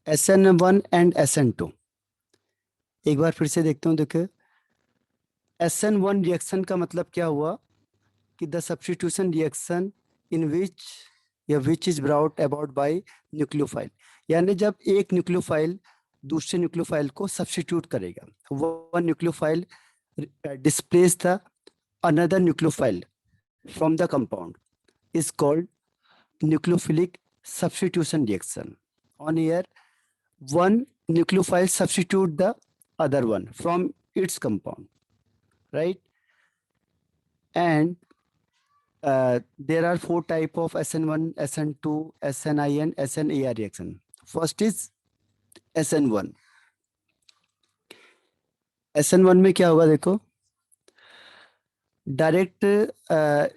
SN1 and SN2। एक बार फिर से देखते हूँ। देखिए, SN1 रिएक्शन का मतलब क्या हुआ कि the substitution reaction in which is brought about by nucleophile, यानी जब एक न्यूक्लियोफाइल दूसरे न्यूक्लियोफाइल को सब्स्टिट्यूट करेगा, one nucleophile displace the another nucleophile from the compound is called nucleophilic substitution reaction. On here, one nucleophile substitute the other one from its compound, right? And there are four type of SN1, SN2, SNI and SNAR reaction. First is SN1. SN1 में क्या होगा देखो, direct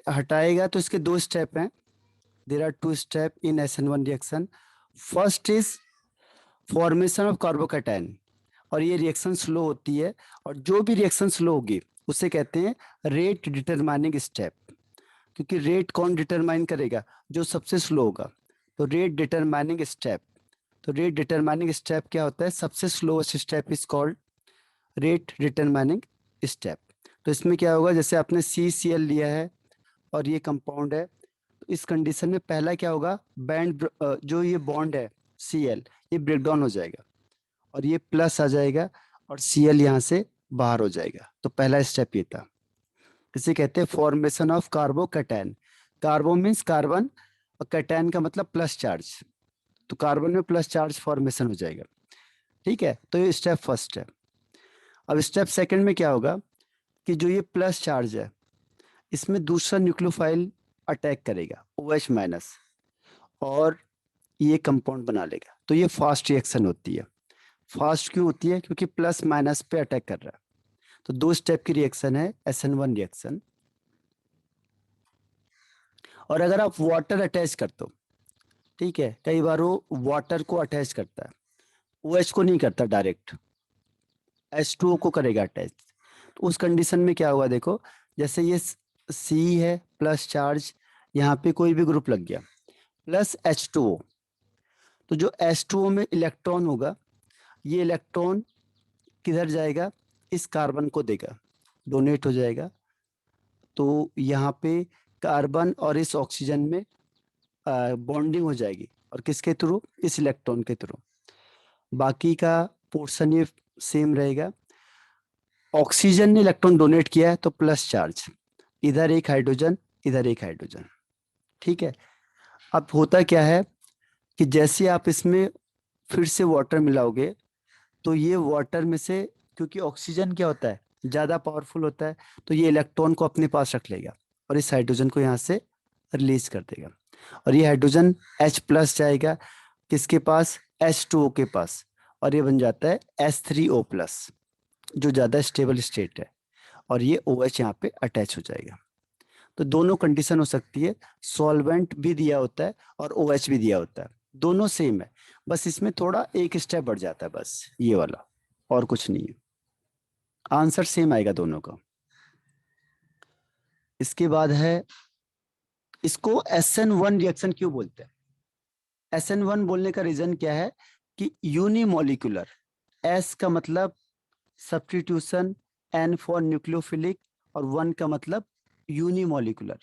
हटाएगा तो इसके दो step हैं। There are two step in SN1 reaction. First is formation of carbocation, और ये रिएक्शन स्लो होती है, और जो भी रिएक्शन स्लो होगी उसे कहते हैं रेट डिटरमाइनिंग स्टेप। क्योंकि रेट कौन डिटरमाइन करेगा? जो सबसे स्लो होगा। तो रेट डिटरमाइनिंग स्टेप, तो रेट डिटरमाइनिंग स्टेप क्या होता है? सबसे slowest step is called rate determining step. तो इसमें क्या होगा, जैसे आपने CCl लिया है और ये कंपाउंड है, तो इस कंडीशन में पहला क्या होगा, बैंड जो ये बॉन्ड है Cl, ये ब्रेक डाउन हो जाएगा और ये प्लस आ जाएगा और Cl यहाँ से बाहर हो जाएगा। तो पहला स्टेप ये था। इसे कहते हैं formation of carbocation. कार्बो means carbon और कैटायन का मतलब प्लस चार्ज, तो कार्बन में प्लस चार्ज फॉर्मेशन हो जाएगा। ठीक है, तो ये स्टेप फर्स्ट है। अब स्टेप सेकंड में क्या होगा कि जो ये प्लस चार्ज है इसमें दूसरा न्यूक्लियोफाइल अटैक करेगा OH माइनस, और ये कंपाउंड बना लेगा। तो ये फास्ट रिएक्शन होती है। फास्ट क्यों होती है? क्योंकि प्लस माइनस पे अटैक कर रहा है। तो दो स्टेप की रिएक्शन है SN1 रिएक्शन। और अगर आप वाटर अटैच कर दो, ठीक है, कई बार वो वाटर को अटैच करता है, OH को नहीं करता, डायरेक्ट H2O को करेगा अटैच। तो उस कंडीशन में क्या होगा देखो, जैसे ये C है प्लस चार्ज, यहाँ पे कोई भी ग्रुप लग गया, प्लस H2O, तो जो H2O में इलेक्ट्रॉन होगा, ये इलेक्ट्रॉन किधर जाएगा? इस कार्बन को देगा, डोनेट हो जाएगा। तो यहाँ पे कार्बन और इस ऑक्सीजन में बॉन्डिंग हो जाएगी, और किसके थ्रू? इस इलेक्ट्रॉन के थ्रू। बाकी का पोर्शन ये सेम रहेगा। ऑक्सीजन ने इलेक्ट्रॉन डोनेट किया है तो प्लस चार्ज, इधर एक हाइड्रोजन, इधर एक हाइड्रोजन। ठीक है, अब होता क्या है कि जैसे आप इसमें फिर से वाटर मिलाओगे, तो ये वाटर में से, क्योंकि ऑक्सीजन क्या होता है, ज्यादा पावरफुल होता है, तो ये इलेक्ट्रॉन को अपने पास रख लेगा और इस हाइड्रोजन को यहाँ से रिलीज कर देगा, और ये हाइड्रोजन H प्लस जाएगा किसके पास? H2O के पास, और ये बन जाता है H3O प्लस, जो ज्यादा स्टेबल स्टेट है, और ये OH यहाँ पे अटैच हो जाएगा। तो दोनों कंडीशन हो सकती है, सॉल्वेंट भी दिया होता है और OH भी दिया होता है, दोनों सेम है, बस इसमें थोड़ा एक स्टेप बढ़ जाता है, बस ये वाला, और कुछ नहीं है। आंसर सेम आएगा दोनों का। इसके बाद है, इसको SN1 रिएक्शन क्यों बोलते हैं? SN1 बोलने का रीजन क्या है कि यूनिमोलिकुलर, S का मतलब सब्स्टिट्यूशन, N फॉर न्यूक्लियोफिलिक, और 1 का मतलब यूनिमोलिकुलर।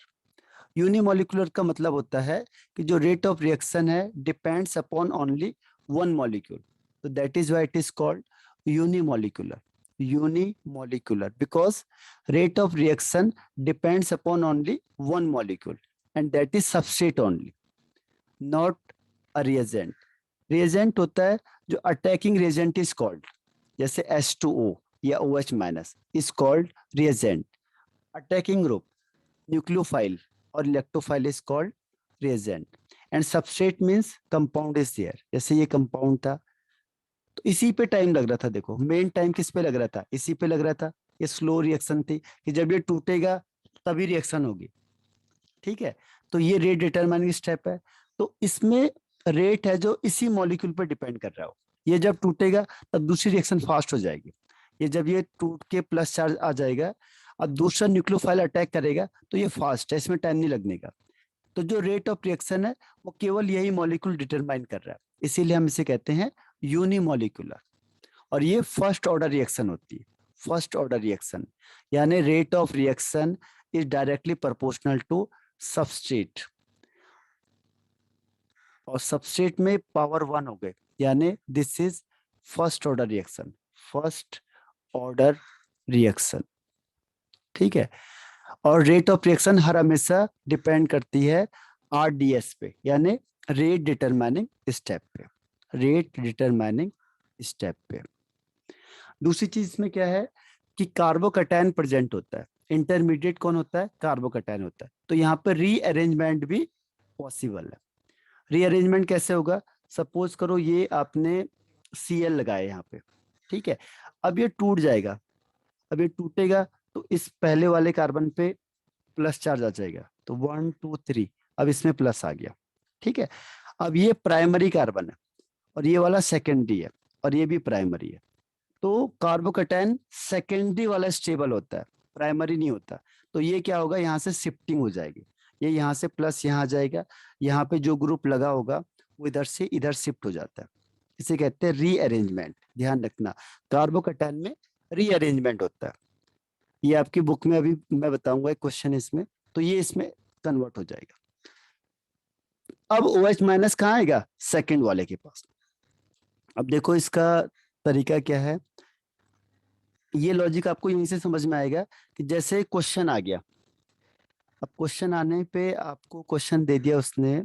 यूनिमोलिकुलर का मतलब होता है कि जो रेट ऑफ रिएक्शन है depends upon only one molecule, तो that is why it is called unimolecular. Unimolecular because rate of reaction depends upon only one molecule, and that is substrate only, not a reagent. Reagent होता है जो attacking reagent is called, जैसे H2O या OH minus is called reagent. Attacking group nucleophile और electrophile is called reagent, and substrate means compound is there. जैसे ये compound था, तो इसी पे टाइम लग रहा था। देखो मेन टाइम किस पे लग रहा था? इसी पे लग रहा था। ये स्लो रिएक्शन थी कि जब ये टूटेगा तभी रिएक्शन होगी। ठीक है, तो ये रेट डिटरमाइनिंग स्टेप है। तो इसमें रेट है जो इसी मॉलिक्यूल पर डिपेंड कर रहा हो। ये जब टूटेगा तब दूसरी रिएक्शन फास्ट हो जाएगी। ये जब ये टूट के प्लस चार्ज आ जाएगा, अब दूसरा न्यूक्लियोफाइल अटैक करेगा, तो ये फास्ट है, इसमें टाइम नहीं लगने का। तो जो रेट ऑफ रिएक्शन है वो केवल यही मॉलिक्यूल डिटरमाइन कर रहा है, इसीलिए हम इसे कहते हैं यूनिमोलिकुलर, और ये फर्स्ट ऑर्डर रिएक्शन होती है। फर्स्ट ऑर्डर रिएक्शन यानी rate of reaction is directly proportional to substrate, और सबस्ट्रेट में पावर 1 हो गए, यानी this is first order reaction. First order reaction, ठीक है। और रेट ऑफ रिएक्शन हर हमेशा डिपेंड करती है RDS पे, यानी रेट डिटरमाइनिंग स्टेप पे, रेट डिटरमाइनिंग स्टेप पे। दूसरी चीज इसमें क्या है कि कार्बोकैटायन प्रेजेंट होता है। इंटरमीडिएट कौन होता है? कार्बोकैटायन होता है। तो यहाँ पे रीअरेंजमेंट भी पॉसिबल है। रीअरेंजमेंट कैसे होगा? सपोज करो ये आपने Cl लगाया यहाँ पे, ठीक है। अब ये टूट जाएगा, अब ये टूटेगा तो इस पहले वाले कार्बन पे प्लस चार्ज आ जाएगा, तो 1 2 3, अब इसमें प्लस आ गया, ठीक है। अब ये प्राइमरी कार्बन है और ये वाला सेकेंडरी है और ये भी प्राइमरी है, तो कार्बोकैटायन सेकेंडरी वाला स्टेबल होता है, प्राइमरी नहीं होता। तो ये क्या होगा, यहाँ से शिफ्टिंग हो जाएगी, ये यहाँ से प्लस यहाँ आ जाएगा, यहाँ पे जो ग्रुप लगा होगा वो इधर से इधर शिफ्ट हो जाता है। इसे कहते हैं रीअरेंजमेंट। ध्यान रखना, कार्बोकैटायन में रीअरेंजमेंट होता है। ये आपकी बुक में अभी मैं बताऊंगा एक क्वेश्चन इसमें, तो ये इसमें कन्वर्ट हो जाएगा। अब OH माइनस कहाँ आएगा? सेकेंड वाले के पास। अब देखो इसका तरीका क्या है, ये लॉजिक आपको यहीं से समझ में आएगा कि जैसे क्वेश्चन आ गया, अब क्वेश्चन आने पे आपको क्वेश्चन दे दिया उसने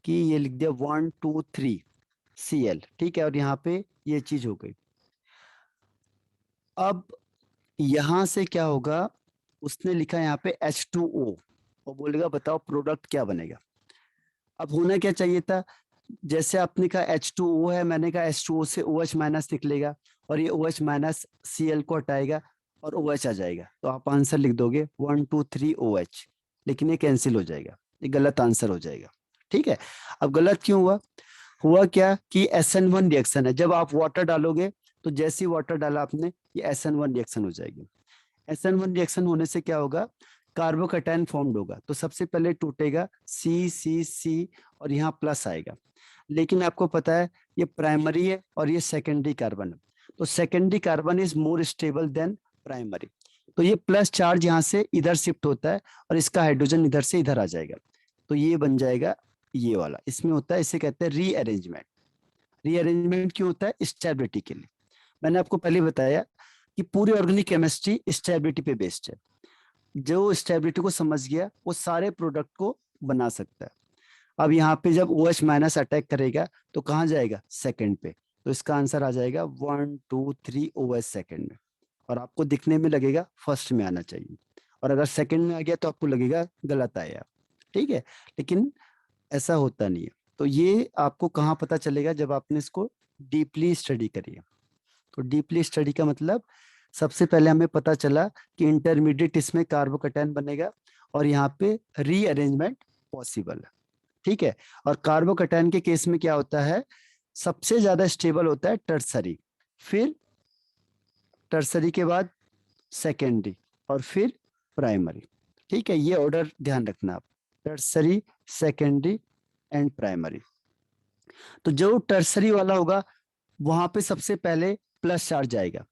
कि ये लिख दिया 1 2 3 Cl, ठीक है, और यहाँ पे ये चीज हो गई। अब यहां से क्या होगा, उसने लिखा यहाँ पे H2O और बोलेगा बताओ प्रोडक्ट क्या बनेगा। अब होना क्या चाहिए था, जैसे आपने कहा H2O है, मैंने कहा H2O से OH माइनस निकलेगा और ये OH माइनस Cl को हटाएगा और OH आ जाएगा, तो आप आंसर लिख दोगे 1 2 3 OH, लेकिन ये कैंसिल हो जाएगा, ये गलत आंसर हो जाएगा, ठीक है। अब गलत क्यों हुआ? हुआ क्या कि SN1 रिएक्शन है, जब आप वाटर डालोगे तो जैसे ही वाटर डाला आपने, ये SN1 रिएक्शन हो जाएगी। SN1 रिएक्शन होने से क्या होगा, कार्बोकैटायन फॉर्म्ड होगा, तो सबसे पहले टूटेगा C और यहाँ प्लस आएगा। लेकिन आपको पता है ये प्राइमरी है और ये सेकेंडरी कार्बन है, तो secondary carbon is more stable then primary, तो ये प्लस चार्ज यहाँ से इधर शिफ्ट होता है और इसका हाइड्रोजन इधर से इधर आ जाएगा, तो ये बन जाएगा ये वाला। इसमें होता है, इसे कहते हैं रीअरेंजमेंट। रीअरेंजमेंट क्यों होता है? स्टेबिलिटी के लिए। मैंने आपको पहले बताया कि पूरी ऑर्गेनिक केमिस्ट्री स्टेबिलिटी पे बेस्ड है। जो स्टेबिलिटी को समझ गया वो सारे प्रोडक्ट को बना सकता है। अब यहाँ पे जब OH माइनस अटैक करेगा तो कहाँ जाएगा? सेकंड पे, तो इसका आंसर आ जाएगा 1 2 3 OH सेकंड में, और आपको दिखने में लगेगा फर्स्ट में आना चाहिए, और अगर सेकंड में आ गया तो आपको लगेगा गलत आया, ठीक है। लेकिन ऐसा होता नहीं है। तो ये आपको कहाँ पता चलेगा? जब आपने इसको डीपली स्टडी करी है। तो डीपली स्टडी का मतलब सबसे पहले हमें पता चला कि इंटरमीडिएट इसमें कार्बोकैटायन बनेगा और यहाँ पे रीअरेंजमेंट पॉसिबल है, ठीक है। और कार्बोकैटायन के केस में क्या होता है, सबसे ज्यादा स्टेबल होता है टर्सरी, फिर टर्सरी के बाद सेकेंडरी और फिर प्राइमरी, ठीक है। ये ऑर्डर ध्यान रखना आप, टर्सरी सेकेंडरी एंड प्राइमरी। तो जो टर्सरी वाला होगा वहां पे सबसे पहले प्लस चार्ज आएगा,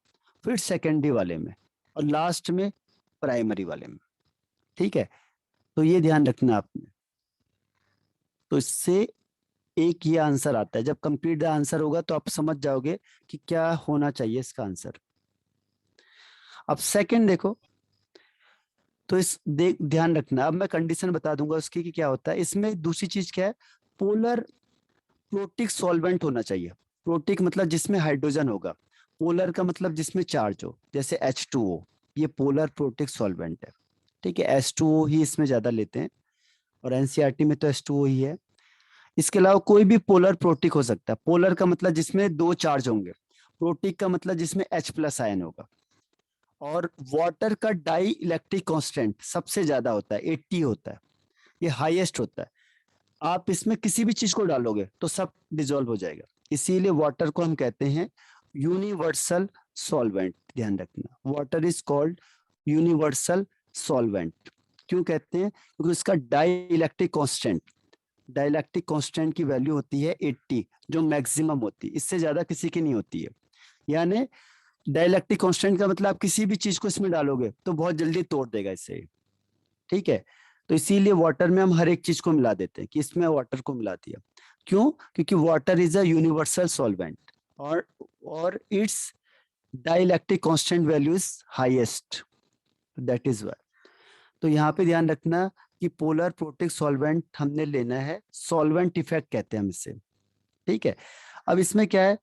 फिर सेकेंडरी वाले में और लास्ट में प्राइमरी वाले में, ठीक है। तो ये ध्यान रखना आपने। तो इससे एक ये आंसर आता है, जब कंप्लीट आंसर होगा तो आप समझ जाओगे कि क्या होना चाहिए इसका आंसर। अब सेकंड देखो, तो इस ध्यान रखना, अब मैं कंडीशन बता दूंगा उसकी कि क्या होता है। इसमें दूसरी चीज क्या है, पोलर प्रोटिक सॉल्वेंट होना चाहिए। प्रोटिक मतलब जिसमें हाइड्रोजन होगा, पोलर का मतलब जिसमें चार्ज हो, जैसे H2O, ये पोलर प्रोटिक सॉल्वेंट है, ठीक है। H2O ही इसमें ज्यादा लेते हैं और NCERT में तो H2O ही है। इसके अलावा कोई भी पोलर प्रोटिक हो सकता है। पोलर का मतलब जिसमें दो चार्ज होंगे, प्रोटिक का मतलब जिसमें H प्लस आयन होगा। और वाटर का डाई इलेक्ट्रिक कॉन्स्टेंट सबसे ज्यादा होता है, 80 होता है, ये हाईएस्ट होता है। आप इसमें किसी भी चीज को डालोगे तो सब डिजोल्व हो जाएगा, इसीलिए वाटर को हम कहते हैं यूनिवर्सल सॉल्वेंट। ध्यान रखना, water is called universal solvent. क्यों कहते हैं? क्योंकि उसका dielectric constant dielectric constant की वैल्यू होती है 80, जो मैक्सिमम होती है, इससे ज्यादा किसी की नहीं होती है। यानी डाइलेक्ट्रिक कांस्टेंट का मतलब आप किसी भी चीज को इसमें डालोगे तो बहुत जल्दी तोड़ देगा इसे, ठीक है। तो इसीलिए वाटर में हम हर एक चीज को मिला देते हैं कि इसमें वाटर को मिला दिया। क्यों? क्योंकि water is a universal solvent, और it's dielectric constant value is highest, that is why. तो यहाँ पे ध्यान रखना कि पोलर प्रोटिक सॉल्वेंट हमने लेना है, सॉल्वेंट इफेक्ट कहते हैं हम इसे, ठीक है। अब इसमें क्या है,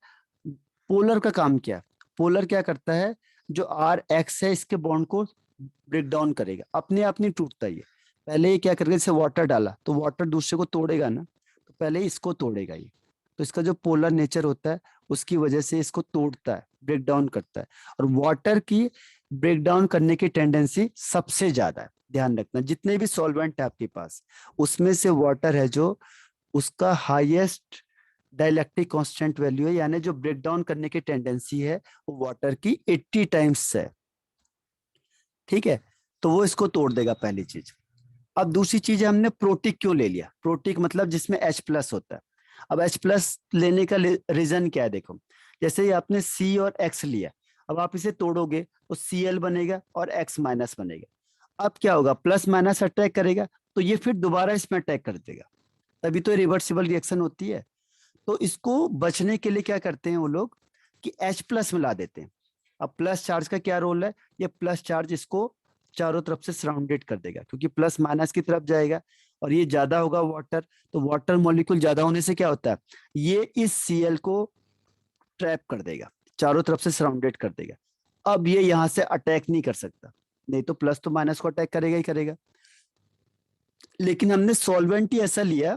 पोलर का काम क्या है? पोलर क्या करता है, जो आर एक्स है इसके बॉन्ड को ब्रेक डाउन करेगा, अपने आप नहीं टूटता ये। पहले ये क्या करेगा, जैसे वाटर डाला तो वाटर दूसरे को तोड़ेगा ना, तो पहले इसको तोड़ेगा ये। तो इसका जो पोलर नेचर होता है उसकी वजह से इसको तोड़ता है, ब्रेक डाउन करता है। और वाटर की ब्रेक डाउन करने की टेंडेंसी सबसे ज्यादा है। ध्यान रखना, जितने भी सॉल्वेंट है आपके पास उसमें से वाटर है जो उसका हाईएस्ट डाइलेक्ट्रिक कांस्टेंट वैल्यू है, यानी जो ब्रेक डाउन करने की टेंडेंसी है वो वाटर की 80 टाइम्स है, ठीक है। तो वो इसको तोड़ देगा, पहली चीज। अब दूसरी चीज है, हमने प्रोटिक क्यों ले लिया? प्रोटिक मतलब जिसमें H प्लस होता है। अब H प्लस लेने का रीजन क्या है? देखो, जैसे ही आपने C और X लिया, अब आप इसे तोड़ोगे तो Cl बनेगा और X माइनस बनेगा। अब क्या होगा, प्लस माइनस अटैक करेगा तो ये फिर दोबारा इसमें अटैक कर देगा, तभी तो रिवर्सिबल रिएक्शन होती है। तो इसको बचने के लिए क्या करते हैं वो लोग कि H प्लस मिला देते हैं। अब प्लस चार्ज का क्या रोल है, ये प्लस चार्ज इसको चारों तरफ से सराउंडेड कर देगा, क्योंकि प्लस माइनस की तरफ जाएगा और ये ज्यादा होगा वाटर, तो वाटर मॉलिक्यूल ज्यादा होने से क्या होता है, ये इस Cl को ट्रैप कर देगा, चारों तरफ से सराउंडेड कर देगा। अब ये यहां से अटैक नहीं कर सकता, नहीं तो प्लस तो माइनस को अटैक करेगा ही करेगा। लेकिन हमने सॉल्वेंट ही ऐसा लिया,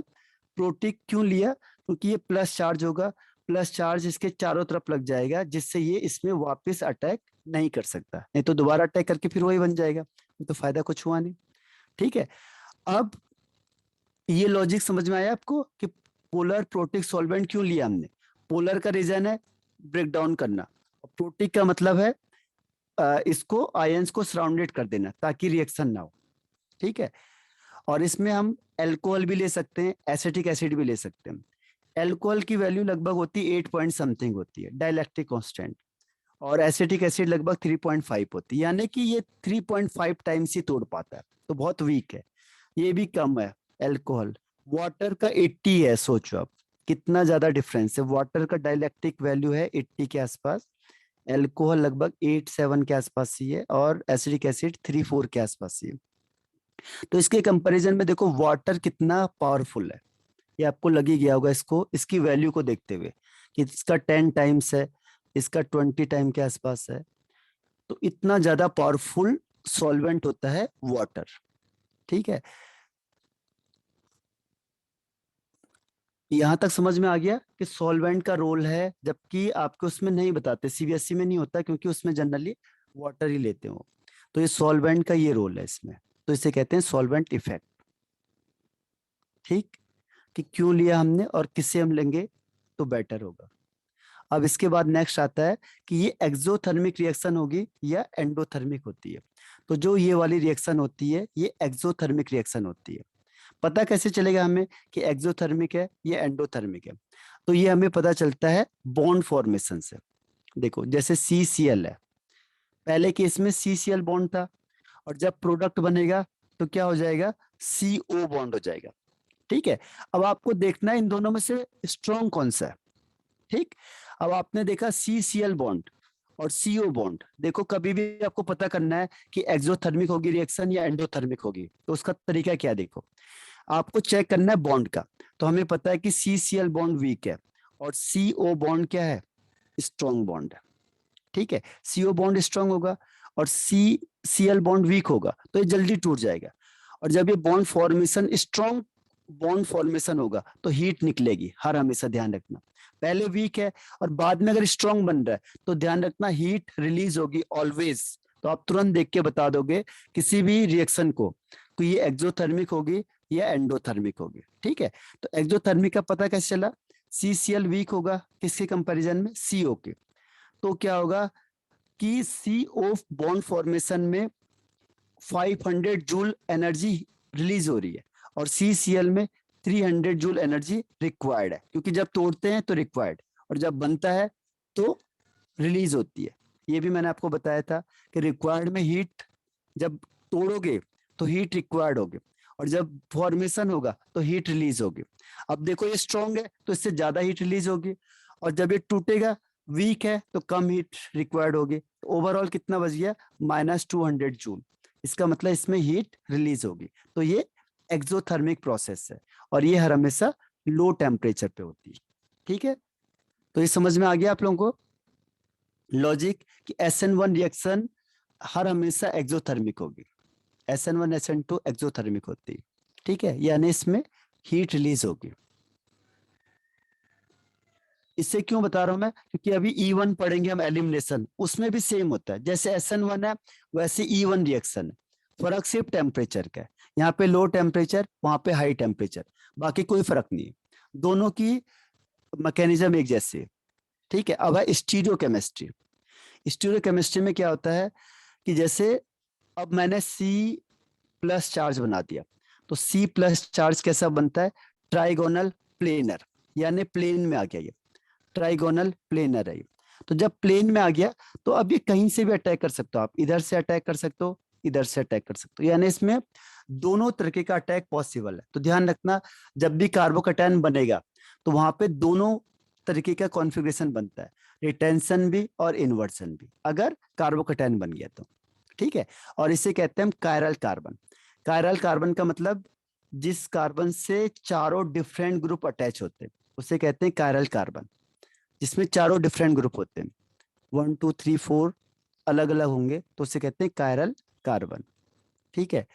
प्रोटिक क्यों लिया, क्योंकि ये प्लस चार्ज होगा, प्लस चार्ज इसके चारों तरफ लग जाएगा, जिससे ये इसमें वापस अटैक नहीं कर सकता, नहीं तो दोबारा अटैक करके फिर वही बन जाएगा, तो फायदा कुछ हुआ नहीं, ठीक है। अब ये लॉजिक समझ में आया आपको कि पोलर प्रोटिक सॉल्वेंट क्यों लिया हमने? पोलर का रीजन है ब्रेक डाउन करना, प्रोटिक का मतलब है इसको आयंस को सराउंडेड कर देना ताकि रिएक्शन ना हो, ठीक है। और इसमें हम एल्कोहल भी ले सकते हैं, एसिटिक एसिड भी ले सकते हैं। एल्कोहल की वैल्यू लगभग होती है 8 पॉइंट समथिंग होती है डाइलेक्ट्रिक कांस्टेंट, और एसिटिक एसिड लगभग 3.5 होती है, यानी कि ये 3.5 टाइम्स ही तोड़ पाता है, तो बहुत वीक है। ये भी कम है एल्कोहल, वाटर का 80 है, सोचो आप कितना ज्यादा डिफरेंस है। वाटर का डाइलेक्ट्रिक वैल्यू है 80 के आसपास, एल्कोहल लगभग 8-7 के आसपास ही है, और एसिडिक एसिड 3-4 के आसपास ही है। तो इसके कंपैरिजन में देखो वाटर कितना पावरफुल है, ये आपको लग ही गया होगा इसको, इसकी वैल्यू को देखते हुए कि इसका 10 टाइम्स है, इसका 20 टाइम के आसपास है, तो इतना ज्यादा पावरफुल सॉल्वेंट होता है वाटर, ठीक है। यहां तक समझ में आ गया कि सॉल्वेंट का रोल है, जबकि आपको उसमें नहीं बताते, सीबीएसई में नहीं होता, क्योंकि उसमें जनरली वाटर ही लेते हो। तो ये सॉल्वेंट का ये रोल है इसमें, तो इसे कहते हैं सॉल्वेंट इफेक्ट, ठीक। कि क्यों लिया हमने और किससे हम लेंगे तो बेटर होगा। अब इसके बाद नेक्स्ट आता है कि ये एक्सोथर्मिक रिएक्शन होगी या एंडोथर्मिक होती है। तो जो ये वाली रिएक्शन होती है ये एक्सोथर्मिक रिएक्शन होती है। पता कैसे चलेगा हमें कि एक्सोथर्मिक है या एंडोथर्मिक है? तो ये हमें पता चलता है बॉन्ड फॉर्मेशन से। देखो, जैसे CCl है, पहले केस में CCl बॉन्ड था, और जब प्रोडक्ट बनेगा तो क्या हो जाएगा, CO बॉन्ड हो जाएगा, ठीक है। अब आपको देखना है इन दोनों में से स्ट्रॉन्ग कौन सा है, ठीक। अब आपने देखा CCl बॉन्ड और CO बॉन्ड, देखो कभी भी आपको पता करना है कि एक्सोथर्मिक होगी रिएक्शन या एंडोथर्मिक होगी, तो उसका तरीका क्या है, देखो आपको चेक करना है बॉन्ड का। तो हमें पता है कि CCl बॉन्ड वीक है और CO बॉन्ड क्या है, स्ट्रॉन्ग बॉन्ड है, ठीक है। CO बॉन्ड स्ट्रॉन्ग होगा और CCl बॉन्ड वीक होगा, तो ये जल्दी टूट जाएगा। और जब ये bond formation strong bond formation होगा तो हीट निकलेगी, हर हमेशा ध्यान रखना। पहले वीक है और बाद में अगर स्ट्रॉन्ग बन रहा है तो ध्यान रखना हीट रिलीज होगी ऑलवेज। तो आप तुरंत देख के बता दोगे किसी भी रिएक्शन को कि ये एक्सोथर्मिक होगी या एंडोथर्मिक होगी, ठीक है। तो एक्सोथर्मिक का पता कैसे चला, CCl वीक होगा किसके कंपैरिजन में, CO के। तो क्या होगा कि CO बॉन्ड फॉर्मेशन में 500 जूल एनर्जी रिलीज हो रही है और CCl में 300 जूल एनर्जी रिक्वायर्ड है, क्योंकि जब तोड़ते हैं तो रिक्वायर्ड, और जब बनता है तो रिलीज होती है। ये भी मैंने आपको बताया था कि रिक्वायर्ड में हीट, जब तोड़ोगे तो हीट रिक्वायर्ड होगी, और जब फॉर्मेशन होगा तो हीट रिलीज होगी। अब देखो ये स्ट्रॉन्ग है तो इससे ज्यादा हीट रिलीज होगी, और जब ये टूटेगा वीक है तो कम हीट रिक्वायर्ड होगी। तो ओवरऑल कितना बच गया, -200 जूल। इसका मतलब इसमें हीट रिलीज होगी। तो ये एक्सोथर्मिक प्रोसेस है, और ये हर हमेशा लो टेम्परेचर पे होती है। ठीक है, तो ये समझ में आ गया आप लोगों को लॉजिक कि SN1 रिएक्शन हर हमेशा एक्सोथर्मिक होगी, SN1 SN2 एक्सोथर्मिक होती है। ठीक है, यानी इसमें हीट रिलीज होगी। इससे क्यों बता रहा हूं मैं, क्योंकि अभी E1 पढ़ेंगे हम एलिमिनेशन, उसमें भी सेम होता है, जैसे SN1 है वैसे E1 रिएक्शन है। फर्क सिर्फ टेम्परेचर का है, यहाँ पे लो टेम्परेचर, वहां पे हाई टेम्परेचर, बाकी कोई फर्क नहीं है। दोनों की मैकेनिज्म एक जैसी है। ठीक है, अब है स्टीरियोकेमिस्ट्री। स्टीरियोकेमिस्ट्री में क्या होता है कि जैसे अब मैंने C+ चार्ज बना दिया, तो C+ चार्ज कैसा बनता है, ट्राइगोनल प्लेनर, यानी प्लेन में आ गया ये, ट्राइगोनल प्लेनर है ये। तो जब प्लेन में आ गया तो अब ये कहीं से भी अटैक कर सकते हो, आप इधर से अटैक कर सकते हो, इधर से अटैक कर सकते हो, यानी इसमें दोनों तरीके का अटैक पॉसिबल है। तो ध्यान रखना, जब भी कार्बोकैटायन बनेगा तो वहां पे दोनों तरीके का कॉन्फ़िगरेशन बनता है, रिटेंशन भी और इन्वर्सन भी, अगर कार्बोकैटायन बन गया तो। ठीक है, और इसे कहते हैं हम कायरल कार्बन। कायरल कार्बन का मतलब जिस कार्बन से चारों डिफरेंट ग्रुप अटैच होते हैं उसे कहते हैं कायरल कार्बन, जिसमें चारों डिफरेंट ग्रुप होते हैं, 1 2 3 4 अलग अलग होंगे तो उसे कहते हैं कायरल कार्बन। ठीक है,